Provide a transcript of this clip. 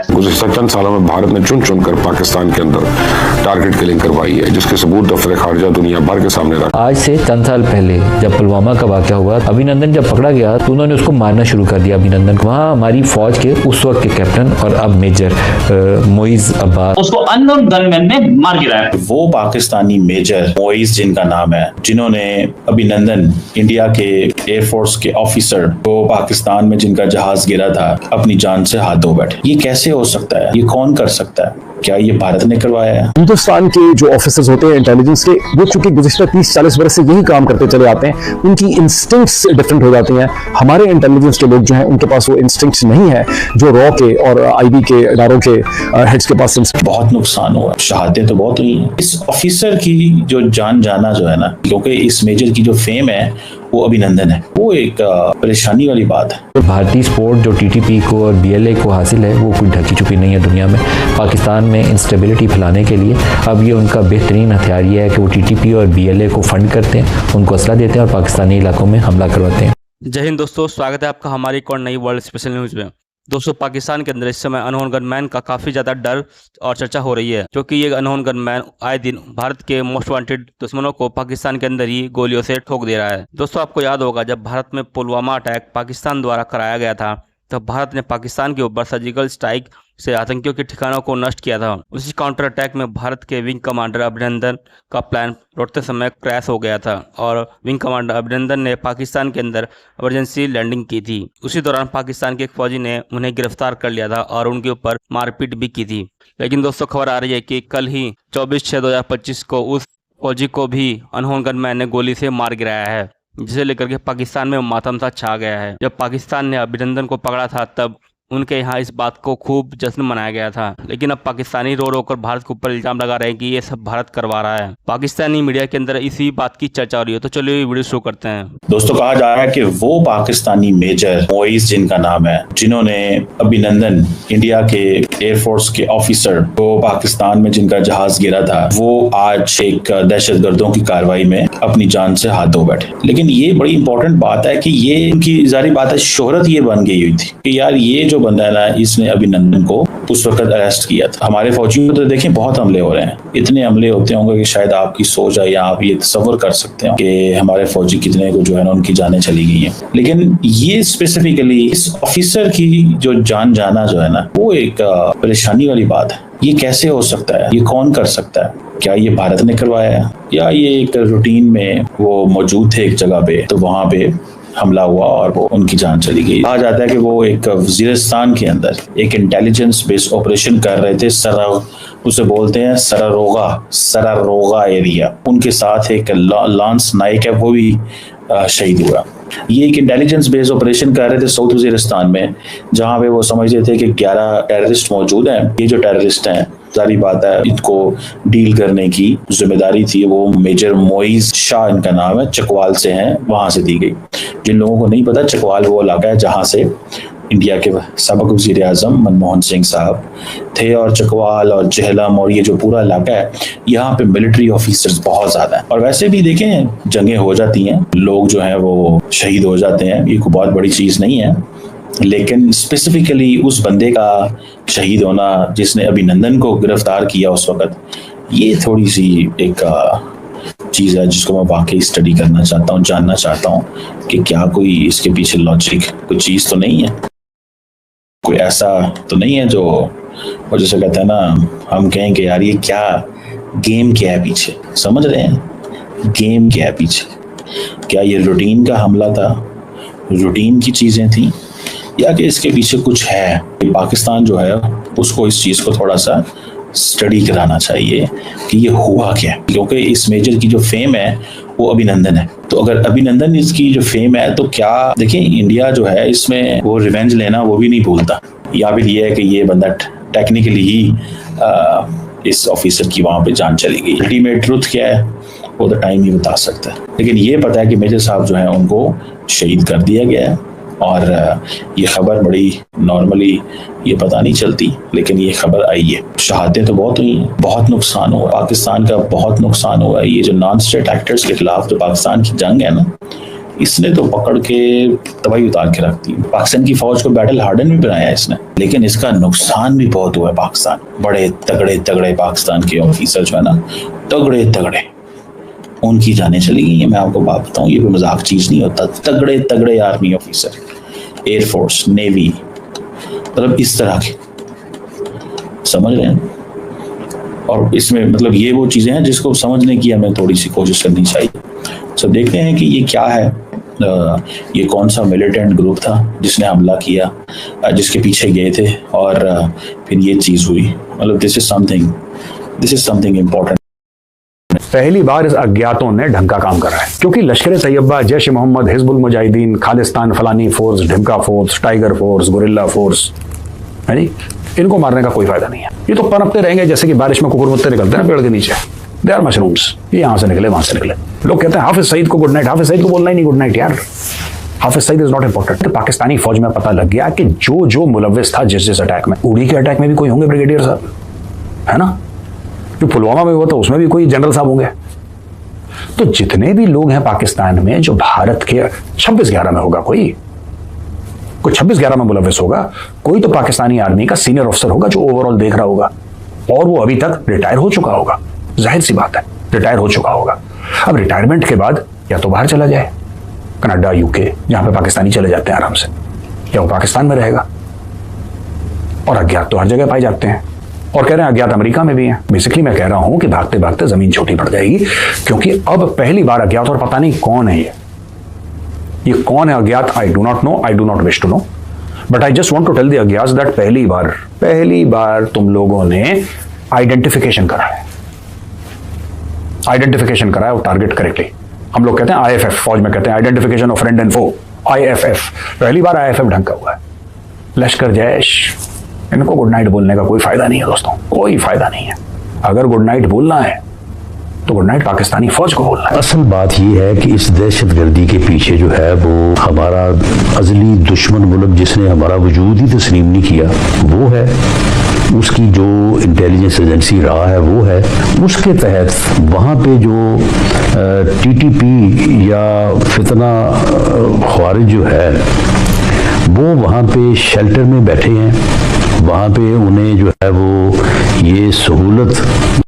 गुज़िश्ता चंद सालों में भारत ने चुन चुन कर पाकिस्तान के अंदर टारगेट किलिंग करवाई है, जिसके सबूत दफ्तर खारजा दुनिया भर के सामने रखा। आज से चंद साल पहले जब पुलवामा का वाक़या हुआ, अभिनंदन जब पकड़ा गया तो उन्होंने उसको मारना शुरू कर दिया। अभिनंदन को वहाँ हमारी फौज के उस वक्त के कैप्टन और अब मेजर मोइज अब्बास, उसको अननोन गनमैन ने मार गिराया। वो पाकिस्तानी मेजर मोइज जिनका नाम है, जिन्होंने अभिनंदन इंडिया के एयरफोर्स के ऑफिसर को पाकिस्तान में जिनका जहाज गिरा था अपनी जान से हाथ धो बैठे। ये कैसे हो सकता है? ये कौन कर सकता है? क्या ये भारत ने करवाया है? हिंदुस्तान के जो ऑफिसर्स होते हैं इंटेलिजेंस के, वो चूंकि गुज़िश्ता 30-40 बरस से यही काम करते चले आते हैं, उनकी इंस्टिंक्ट्स डिफरेंट हो जाती हैं। हमारे इंटेलिजेंस के लोग जो हैं उनके पास वो इंस्टिंक्ट्स नहीं है जो रॉ के और आईबी के इदारों के हेड्स के पास। बहुत नुकसान हुआ, शहादतें तो बहुत हुई हैं। इस ऑफिसर की जो जान जाना जो है ना, क्योंकि इस मेजर की जो फेम है वो अभिनंदन है, वो एक परेशानी वाली बात है। भारतीय स्पोर्ट जो टीटीपी को और बीएलए को हासिल है वो कोई ढकी छुपी नहीं है दुनिया में। पाकिस्तान में इंस्टेबिलिटी फैलाने के लिए अब ये उनका बेहतरीन हथियार ये है कि वो टीटीपी और बीएलए को फंड करते हैं, उनको असला देते हैं और पाकिस्तानी इलाकों में हमला करवाते हैं। जय हिंद दोस्तों, स्वागत है आपका हमारी एक और नई वर्ल्ड स्पेशल न्यूज़ में। दोस्तों, पाकिस्तान के अंदर इस समय अनहोन गनमैन का काफ़ी ज़्यादा डर और चर्चा हो रही है, क्योंकि ये अनहोन गनमैन आए दिन भारत के मोस्ट वांटेड दुश्मनों को पाकिस्तान के अंदर ही गोलियों से ठोक दे रहा है। दोस्तों, आपको याद होगा जब भारत में पुलवामा अटैक पाकिस्तान द्वारा कराया गया था, तब भारत ने पाकिस्तान के ऊपर सर्जिकल स्ट्राइक से आतंकियों के ठिकानों को नष्ट किया था। उसी काउंटर अटैक में भारत के विंग कमांडर अभिनंदन का प्लान लौटते समय क्रैश हो गया था और विंग कमांडर अभिनंदन ने पाकिस्तान के अंदर इमरजेंसी लैंडिंग की थी। उसी दौरान पाकिस्तान के एक फौजी ने उन्हें गिरफ्तार कर लिया था और उनके ऊपर मारपीट भी की थी। लेकिन दोस्तों, खबर आ रही है कि कल ही 24/6/2025 को उस फौजी को भी अनहोन गनमैन ने गोली से मार गिराया है, जिसे लेकर के पाकिस्तान में मातम सा छा गया है। जब पाकिस्तान ने अभिनंदन को पकड़ा था तब उनके यहाँ इस बात को खूब जश्न मनाया गया था, लेकिन अब पाकिस्तानी रो रो कर भारत के ऊपर इल्जाम लगा रहे हैं कि ये सब भारत करवा रहा है। पाकिस्तानी मीडिया के अंदर इसी बात की चर्चा हो रही है। तो चलिए वीडियो शुरू करते हैं। दोस्तों, कहा जा रहा है कि वो पाकिस्तानी मेजर मोइज जिनका नाम है, जिन्होंने अभिनंदन इंडिया के एयरफोर्स के ऑफिसर को पाकिस्तान में जिनका जहाज गिरा था, वो आज एक दहशतगर्दों की कार्रवाई में अपनी जान से हाथ धो बैठे। लेकिन ये बड़ी इंपॉर्टेंट बात है कि ये उनकी जारी बात है, शोहरत ये बन गई हुई थी कि यार ये जो बंदा है ना, इसने अभिनंदन को उस वक्त अरेस्ट किया था। हमारे फौजियों को तो देखें बहुत हमले हो रहे हैं, इतने हमले होते होंगे कि शायद आपकी सोच है या आप ये तसव्वुर कर सकते हो कि हमारे फौजी कितने को जो है ना उनकी जानें चली गई हैं। लेकिन ये स्पेसिफिकली इस ऑफिसर की जो जान जाना जो है ना, वो एक परेशानी वाली बात है। ये कैसे हो सकता है? ये कौन कर सकता है? क्या ये भारत ने करवाया है या ये एक रूटीन में वो मौजूद थे एक जगह पे, तो वहां पे हमला हुआ और वो उनकी जान चली गई। कहा जाता है कि वो एक वजीरिस्तान के अंदर एक इंटेलिजेंस बेस्ड ऑपरेशन कर रहे थे, उसे बोलते हैं सरारोगा एरिया। उनके साथ एक लांस नाइक है, वो भी शहीद हुआ। ये एक इंटेलिजेंस बेस्ड ऑपरेशन कर रहे थे साउथ वजीरिस्तान में, जहां पे वो समझते थे कि 11 टेररिस्ट मौजूद हैं। ये जो टेररिस्ट हैं, सारी बात है, इनको डील करने की जिम्मेदारी थी वो मेजर मोइज शाह, इनका नाम है, चकवाल से हैं, वहां से दी गई। जिन लोगों को नहीं पता, चकवाल वो इलाका है जहां से इंडिया के सबक वज़ीर आज़म मनमोहन सिंह साहब थे, और चकवाल और जहलम और ये जो पूरा इलाका है, यहाँ पे मिलिट्री ऑफिसर्स बहुत ज्यादा हैं। और वैसे भी देखें, जंगें हो जाती हैं, लोग जो हैं वो शहीद हो जाते हैं, ये कोई बहुत बड़ी चीज नहीं है। लेकिन स्पेसिफिकली उस बंदे का शहीद होना जिसने अभिनंदन को गिरफ्तार किया उस वक्त, ये थोड़ी सी एक चीज़ है जिसको मैं वाकई स्टडी करना चाहता हूँ, जानना चाहता हूँ कि क्या कोई इसके पीछे लॉजिक कोई चीज़ तो नहीं है, कोई ऐसा तो नहीं है जो, और जैसे कहते हैं ना, हम कहें कि यार ये क्या गेम क्या है पीछे, समझ रहे हैं? गेम क्या है पीछे? क्या ये रूटीन का हमला था, रूटीन की चीज़ें थी, या कि इसके पीछे कुछ है? पाकिस्तान जो है उसको इस चीज़ को थोड़ा सा स्टडी कराना चाहिए कि ये हुआ क्या, क्योंकि इस मेजर की जो फेम है वो अभिनंदन है। तो अगर अभिनंदन इसकी जो फेम है, तो क्या देखिए, इंडिया जो है इसमें वो रिवेंज लेना वो भी नहीं भूलता। या फिर ये है कि ये बंदा टेक्निकली ही इस ऑफिसर की वहां पे जान चली गई। अल्टीमेट ट्रुथ क्या है वो तो टाइम ही बता सकता है, लेकिन ये पता है कि मेजर साहब जो है उनको शहीद कर दिया गया है। और ये खबर बड़ी नॉर्मली ये पता नहीं चलती, लेकिन ये खबर आई है। शहादतें तो बहुत हुई हैं, बहुत नुकसान हुआ, पाकिस्तान का बहुत नुकसान हुआ है। ये जो नॉन स्टेट एक्टर्स के खिलाफ जो पाकिस्तान की जंग है ना, इसने तो पकड़ के तबाही उतार के रख दी। पाकिस्तान की फौज को बैटल हार्डन भी बनाया इसने, लेकिन इसका नुकसान भी बहुत हुआ है। पाकिस्तान बड़े तगड़े पाकिस्तान के ऑफिसर जो है ना, तगड़े उनकी जानें चली गई है। मैं आपको बात बताऊं, ये कोई मजाक चीज नहीं होता। तगड़े आर्मी ऑफिसर, एयरफोर्स, नेवी, मतलब इस तरह के, समझ रहे हैं। और इसमें मतलब ये वो चीजें हैं जिसको समझने की हमें थोड़ी सी कोशिश करनी चाहिए। सब देखते हैं कि ये क्या है, ये कौन सा मिलिटेंट ग्रुप था जिसने हमला किया, जिसके पीछे गए थे और फिर ये चीज हुई। मतलब दिस इज समथिंग इम्पोर्टेंट। पहली बार इस अज्ञातों ने ढंग का काम करा है, क्योंकि लश्कर तैयबा, जैश मोहम्मद, हिजबुल मुजाहिदीन, खालिस्तान फलानी फोर्स, ढिमका force, tiger force, guerrilla force, है नी, इनको मारने का कोई फायदा नहीं है। ये तो पनपते रहेंगे जैसे कि बारिश में कुकुर मुत्ते निकलते हैं पेड़ के नीचे। दे आर मशरूम्स, ये यहाँ से निकले वहां से निकले। लोग कहते हैं हाफिज सईद को गुड नाइट। हाफिज सईद को बोलना ही नहीं गुड नाइट यार, Hafiz Saeed is not important. Pakistani फौज में पता लग गया कि जो मुलव्विस था जिस अटैक में, उड़ी के अटैक में भी कोई होंगे ब्रिगेडियर साहब, है ना, जो पुलवामा में हुआ था उसमें भी कोई जनरल साहब होंगे। तो जितने भी लोग हैं पाकिस्तान में जो भारत के 26/11 में होगा, कोई 26/11 में मुलव्विस होगा, कोई तो पाकिस्तानी आर्मी का सीनियर अफसर होगा जो ओवरऑल देख रहा होगा, और वो अभी तक रिटायर हो चुका होगा। जाहिर सी बात है, रिटायर हो चुका होगा। अब रिटायरमेंट के बाद या तो बाहर चला जाए, कनाडा, यूके, जहां पे पाकिस्तानी चले जाते हैं आराम से, या वो पाकिस्तान में रहेगा। और अज्ञात तो हर जगह पाए जाते हैं, और कह रहे हैं अज्ञात अमेरिका में भी हैं। बेसिकली मैं कह रहा हूं कि भागते भागते जमीन छोटी पड़ जाएगी, क्योंकि अब पहली बार अज्ञात, और पता नहीं कौन है ये कौन है अज्ञात, I do not know, I do not wish to know, but I just want to tell the अज्ञात दैट पहली बार तुम लोगों ने आइडेंटिफिकेशन करा है। आइडेंटिफिकेशन करा है, वो टारगेट करेक्टली। हम लोग कहते हैं आईएफएफ, फौज में कहते हैं identification of friend and foe, IFF. पहली बार आईएफएफ ढंग का हुआ है। लश्कर, जैश, इनको गुड नाइट बोलने का कोई फायदा नहीं है दोस्तों, कोई फायदा नहीं है। अगर गुड नाइट बोलना है तो गुड नाइट पाकिस्तानी फौज को बोलना है। असल बात यह है कि इस दहशतगर्दी के पीछे जो है वो हमारा अजली दुश्मन मुल्क जिसने हमारा वजूद ही तस्लीम नहीं किया वो है, उसकी जो इंटेलिजेंस एजेंसी रहा है वो है। उसके तहत वहाँ पे जो टीटीपी या फितना ख्वारिज जो है वो वहाँ पे शेल्टर में बैठे हैं। वहाँ पे उन्हें जो है वो ये सहूलत